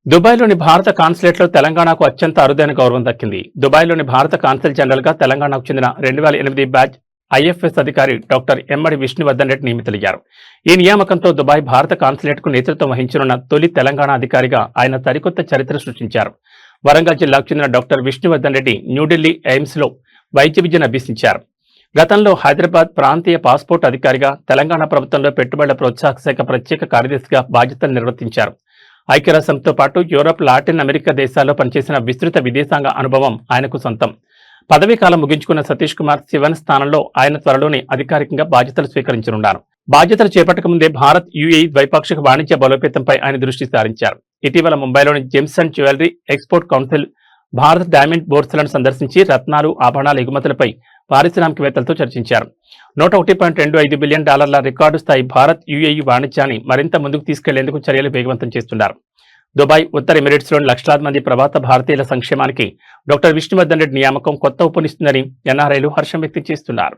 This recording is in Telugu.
దుబాయ్లోని భారత కాన్సులేట్లో తెలంగాణకు అత్యంత అరుదైన గౌరవం దక్కింది. దుబాయ్లోని భారత కాన్సుల్ జనరల్గా తెలంగాణకు చెందిన 2008 బ్యాచ్ ఐఎఫ్ఎస్ అధికారి డాక్టర్ ఎమ్మడి విష్ణువర్ధన్ రెడ్డి నియమితులయ్యారు. ఈ నియామకంతో దుబాయ్ భారత కాన్సులేట్కు నేతృత్వం వహించనున్న తొలి తెలంగాణ అధికారిగా ఆయన సరికొత్త చరిత్ర సృష్టించారు. వరంగల్ జిల్లాకు చెందిన డాక్టర్ విష్ణువర్ధన్ రెడ్డి న్యూఢిల్లీ ఎయిమ్స్లో వైద్య విద్యను అభ్యసించారు. గతంలో హైదరాబాద్ ప్రాంతీయ పాస్పోర్ట్ అధికారిగా, తెలంగాణ ప్రభుత్వంలో పెట్టుబడుల ప్రోత్సాహక శాఖ ప్రత్యేక కార్యదర్శిగా బాధ్యతలు నిర్వర్తించారు. ఐక్యరాజ్యంతో పాటు యూరప్, లాటిన్ అమెరికా దేశాల్లో పనిచేసిన విస్తృత విదేశాంగ అనుభవం ఆయనకు సొంతం. పదవీ కాలం ముగించుకున్న సతీష్ కుమార్ శివన్ స్థానంలో ఆయన త్వరలోనే అధికారికంగా బాధ్యతలు స్వీకరించనున్నారు. బాధ్యతలు చేపట్టక ముందే భారత్ యుఏఈ ద్వైపాక్షిక వాణిజ్య బలోపేతంపై ఆయన దృష్టి సారించారు. ఇటీవల ముంబైలోని gems and jewellery export council Bharat diamond బోర్సులను సందర్శించి రత్నాలు, ఆభరణాల ఎగుమతులపై పారిశ్రామికవేత్తలతో చర్చించారు. $101.25 బిలియన్ రికార్డు స్థాయి భారత్ యుఏఈ వాణిజ్యాన్ని మరింత ముందుకు తీసుకెళ్లేందుకు చర్యలు వేగవంతం చేస్తున్నారు. దుబాయ్, ఉత్తర ఎమిరేట్స్లోని లక్షలాది మంది ప్రవాస భారతీయుల సంక్షేమానికి డాక్టర్ విష్ణువర్ధన్ రెడ్డి నియామకం కొత్త ఊపునిస్తుందని ఎన్ఆర్ఐలు హర్షం వ్యక్తం చేస్తున్నారు.